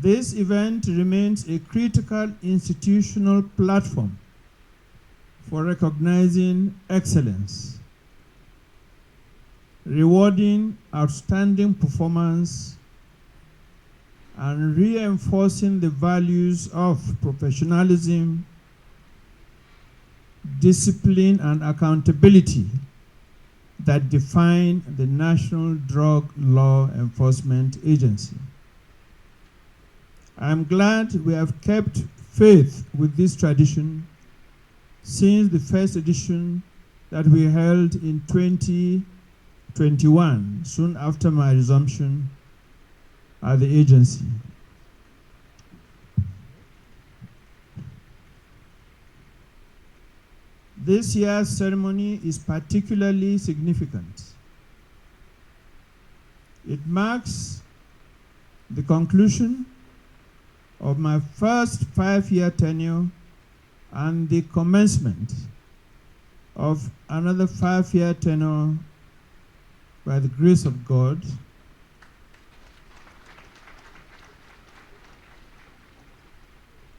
This event remains a critical institutional platform for recognizing excellence, rewarding outstanding performance, and reinforcing the values of professionalism, discipline, and accountability that define the National Drug Law Enforcement Agency. I am glad we have kept faith with this tradition since the first edition that we held in 2021, soon after my resumption at the agency. This year's ceremony is particularly significant. It marks the conclusion of my first 5-year tenure and the commencement of another 5-year tenure by the grace of God.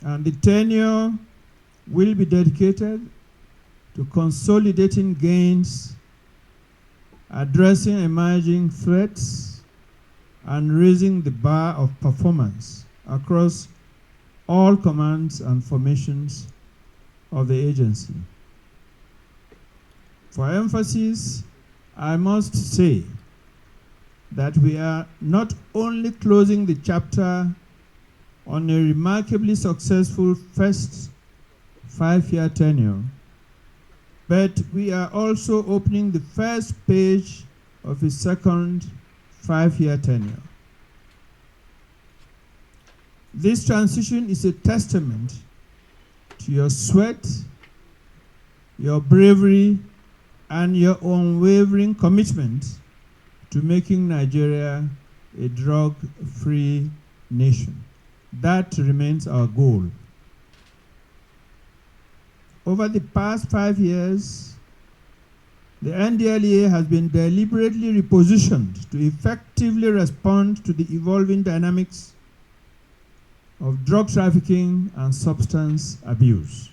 And the tenure will be dedicated to consolidating gains, addressing emerging threats, and raising the bar of performance across all commands and formations of the agency. For emphasis, I must say that we are not only closing the chapter on a remarkably successful first 5-year tenure, but we are also opening the first page of a second 5-year tenure. This transition is a testament to your sweat, your bravery, and your unwavering commitment to making Nigeria a drug-free nation. That remains our goal. Over the past 5 years, the NDLEA has been deliberately repositioned to effectively respond to the evolving dynamics of drug trafficking and substance abuse.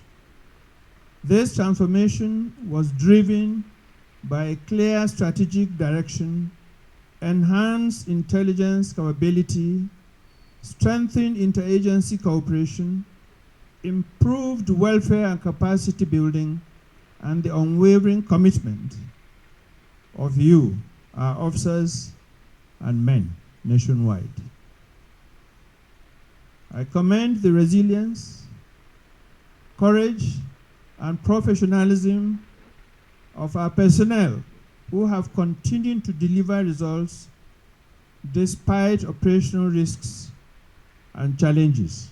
This transformation was driven by a clear strategic direction, enhanced intelligence capability, strengthened interagency cooperation, improved welfare and capacity building, and the unwavering commitment of you, our officers and men nationwide. I commend the resilience, courage, and professionalism of our personnel who have continued to deliver results despite operational risks and challenges.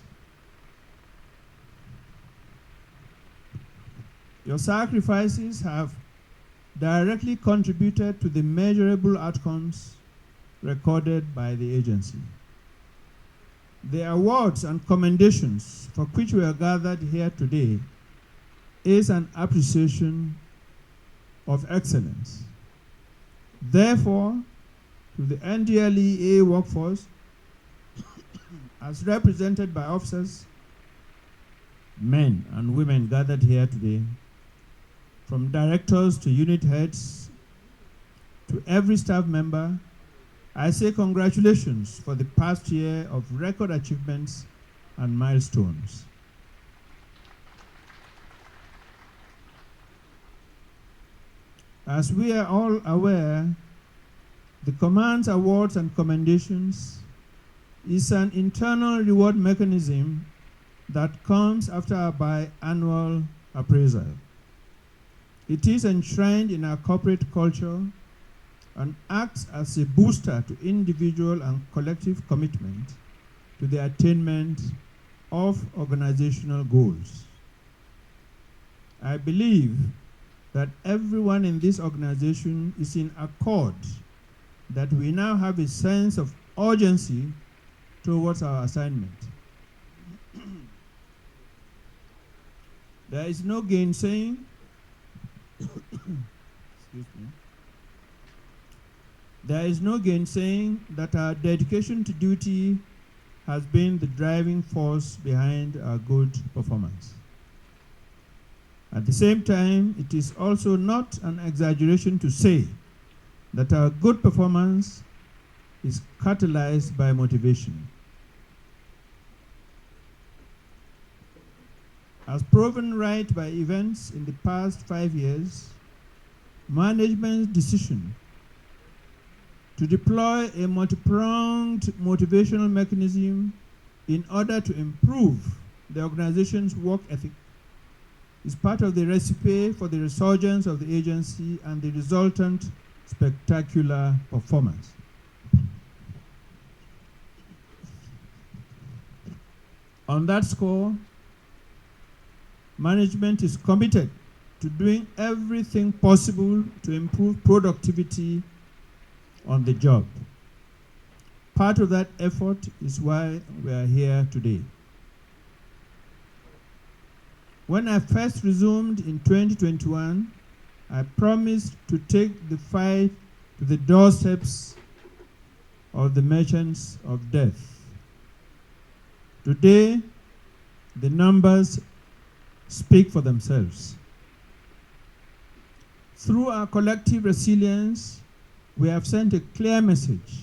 Your sacrifices have directly contributed to the measurable outcomes recorded by the agency. The awards and commendations for which we are gathered here today is an appreciation of excellence. Therefore, to the NDLEA workforce, as represented by officers, men and women gathered here today, from directors to unit heads, to every staff member, I say congratulations for the past year of record achievements and milestones. As we are all aware, the Command's awards and commendations is an internal reward mechanism that comes after our biannual appraisal. It is enshrined in our corporate culture and acts as a booster to individual and collective commitment to the attainment of organizational goals. I believe that everyone in this organization is in accord that we now have a sense of urgency towards our assignment. There is no gainsaying excuse me. There is no gainsaying that our dedication to duty has been the driving force behind our good performance. At the same time, it is also not an exaggeration to say that our good performance is catalyzed by motivation. As proven right by events in the past 5 years, management's decision to deploy a multi-pronged motivational mechanism in order to improve the organization's work ethic is part of the recipe for the resurgence of the agency and the resultant spectacular performance. On that score, management is committed to doing everything possible to improve productivity on the job. Part of that effort is why we are here today. When I first resumed in 2021, I promised to take the fight to the doorsteps of the merchants of death. Today, the numbers speak for themselves. Through our collective resilience, we have sent a clear message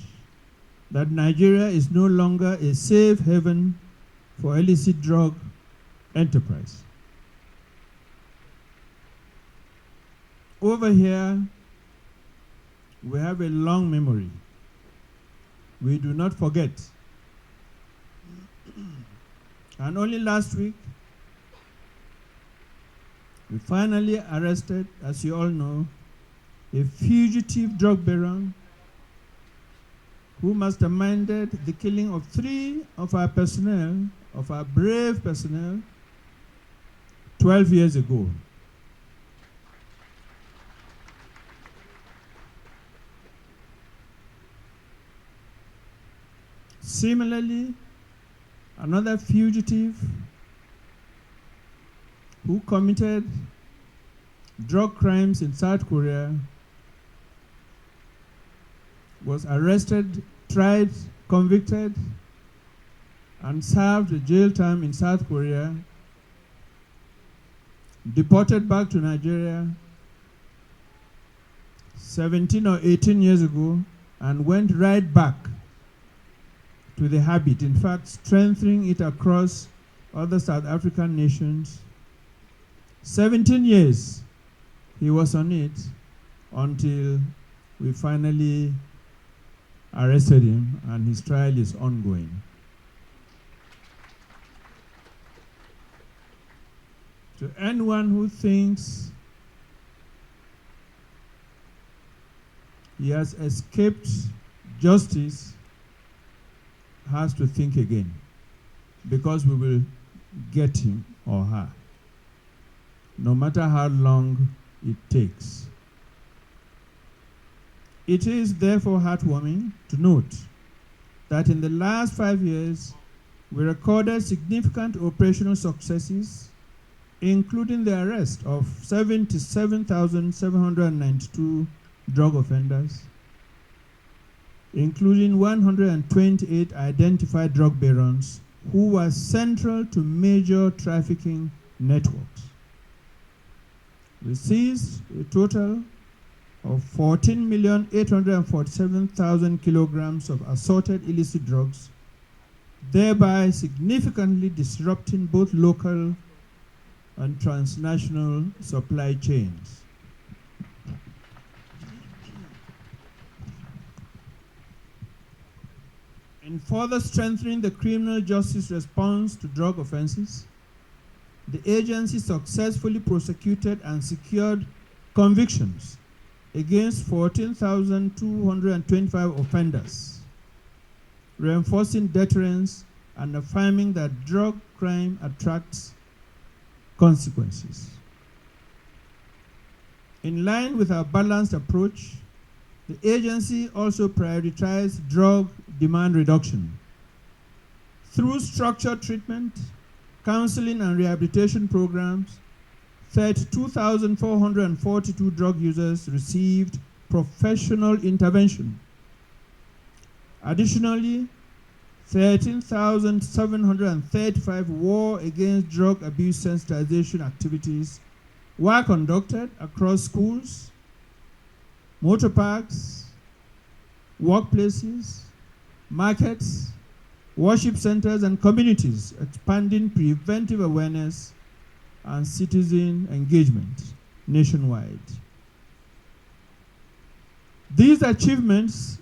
that Nigeria is no longer a safe haven for illicit drug enterprise. Over here, we have a long memory. We do not forget. And only last week, we finally arrested, as you all know, a fugitive drug baron who masterminded the killing of 3 of our personnel, of our brave personnel, 12 years ago. Similarly, another fugitive who committed drug crimes in South Korea was arrested, tried, convicted, and served a jail term in South Korea, deported back to Nigeria 17 or 18 years ago, and went right back to the habit, in fact, strengthening it across other South African nations. 17 years he was on it until we finally arrested him, and his trial is ongoing. To anyone who thinks he has escaped justice has to think again, because we will get him or her, no matter how long it takes. It is therefore heartwarming to note that in the last 5 years, we recorded significant operational successes, including the arrest of 77,792 drug offenders, including 128 identified drug barons who were central to major trafficking networks. We seized a total of 14,847,000 kilograms of assorted illicit drugs, thereby significantly disrupting both local and transnational supply chains. In further strengthening the criminal justice response to drug offenses, the agency successfully prosecuted and secured convictions against 14,225 offenders, reinforcing deterrence and affirming that drug crime attracts consequences. In line with our balanced approach, the agency also prioritized drug demand reduction. Through structured treatment, counseling and rehabilitation programs, 32,442 drug users received professional intervention. Additionally, 13,735 war against drug abuse sensitization activities were conducted across schools, motor parks, workplaces, markets, worship centers, and communities, expanding preventive awareness and citizen engagement nationwide. These achievements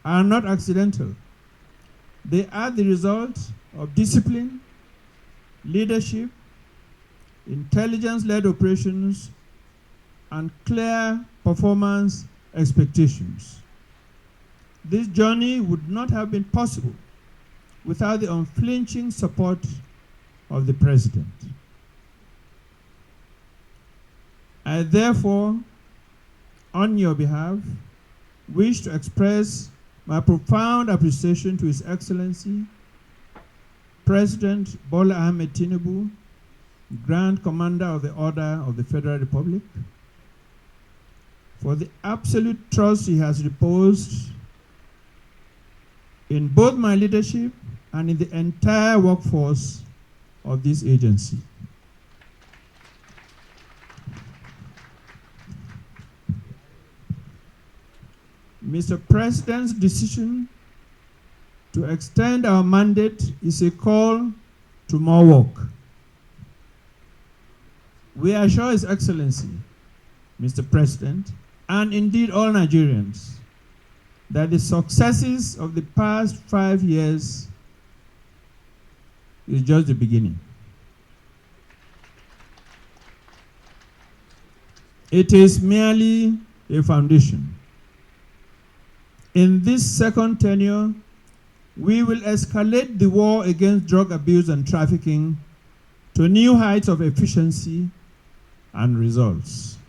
are not accidental. They are the result of discipline, leadership, intelligence-led operations, and clear performance expectations. This journey would not have been possible without the unflinching support of the President. I therefore, on your behalf, wish to express my profound appreciation to His Excellency, President Bola Ahmed Tinubu, Grand Commander of the Order of the Federal Republic, for the absolute trust he has reposed in both my leadership and in the entire workforce of this agency. Mr. President's decision to extend our mandate is a call to more work. We assure His Excellency, Mr. President, and indeed all Nigerians, that the successes of the past 5 years is just the beginning. It is merely a foundation. In this second tenure, we will escalate the war against drug abuse and trafficking to new heights of efficiency and results.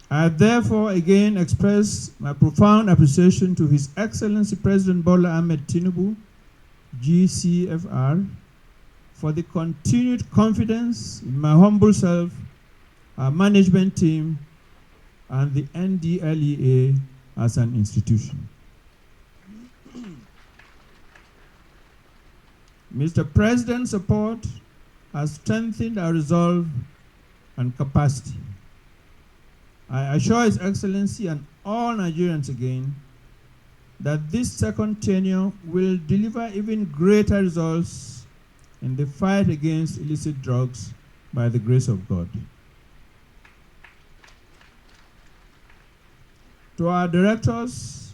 I therefore again express my profound appreciation to His Excellency President Bola Ahmed Tinubu, GCFR, for the continued confidence in my humble self, our management team, and the NDLEA as an institution. Mr. President's support has strengthened our resolve and capacity. I assure His Excellency and all Nigerians again that this second tenure will deliver even greater results in the fight against illicit drugs by the grace of God. To our directors,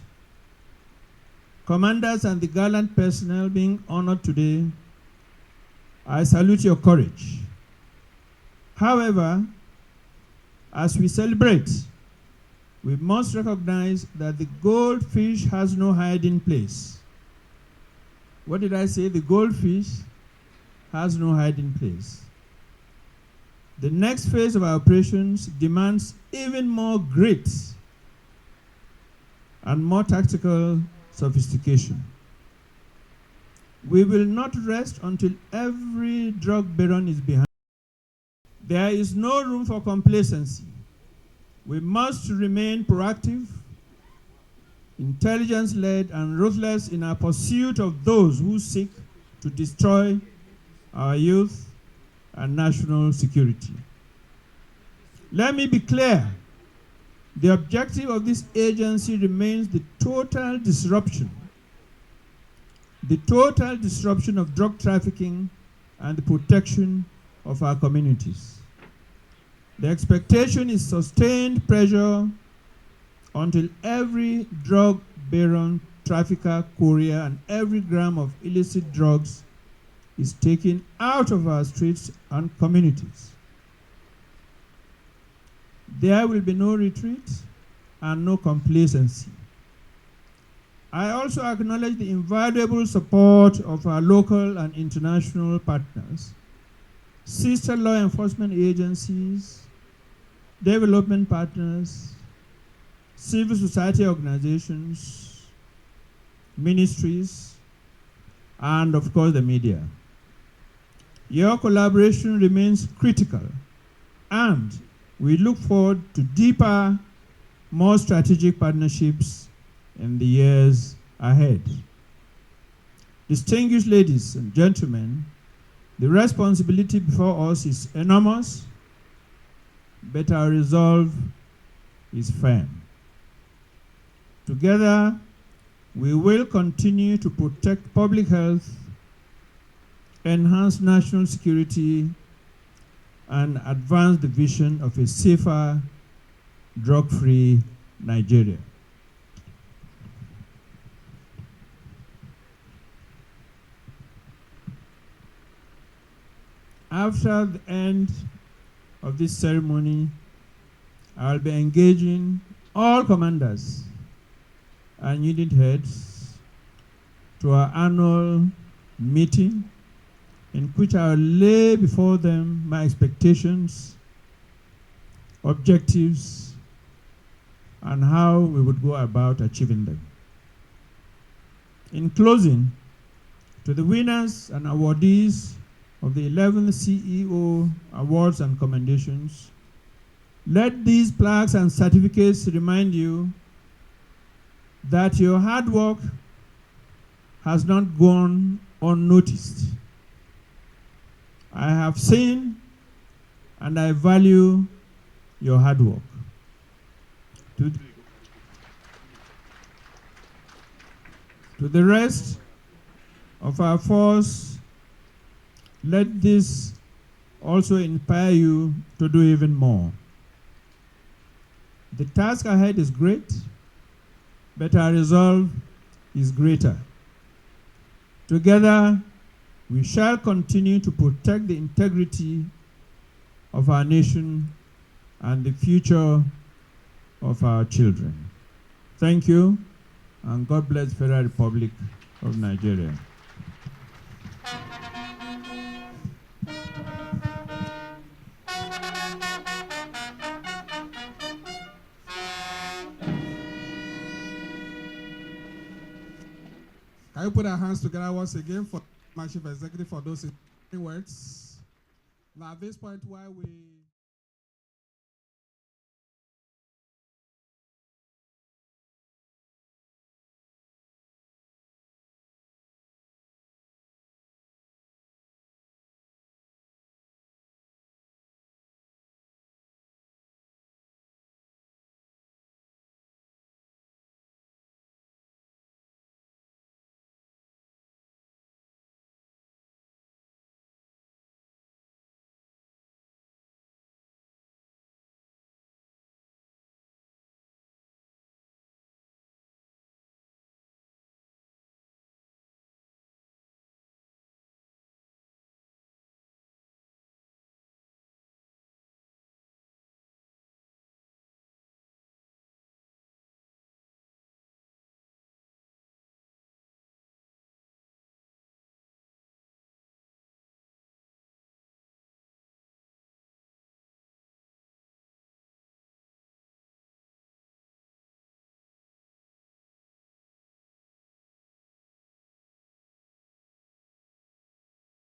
commanders, and the gallant personnel being honored today, I salute your courage. However, as we celebrate, we must recognize that the goldfish has no hiding place. What did I say? The goldfish has no hiding place. The next phase of our operations demands even more grit and more tactical sophistication. We will not rest until every drug baron is behind. There is no room for complacency. We must remain proactive, intelligence-led, and ruthless in our pursuit of those who seek to destroy our youth and national security. Let me be clear. The objective of this agency remains the total disruption of drug trafficking and the protection of our communities. The expectation is sustained pressure until every drug baron, trafficker, courier, and every gram of illicit drugs is taken out of our streets and communities. There will be no retreat and no complacency. I also acknowledge the invaluable support of our local and international partners, sister law enforcement agencies, development partners, civil society organizations, ministries, and of course the media. Your collaboration remains critical, and we look forward to deeper, more strategic partnerships in the years ahead. Distinguished ladies and gentlemen, the responsibility before us is enormous, but our resolve is firm. Together, we will continue to protect public health, enhance national security, and advance the vision of a safer, drug-free Nigeria. After the end of this ceremony, I'll be engaging all commanders and unit heads to our annual meeting in which I'll lay before them my expectations, objectives, and how we would go about achieving them. In closing, to the winners and awardees of the 11th CCEO Awards and Commendations, let these plaques and certificates remind you that your hard work has not gone unnoticed. I have seen and I value your hard work. To the rest of our force, let this also inspire you to do even more. The task ahead is great, but our resolve is greater. Together, we shall continue to protect the integrity of our nation and the future of our children. Thank you, and God bless the Federal Republic of Nigeria. Can you put our hands together once again for my Chief Executive for those words? Now, at this point, while we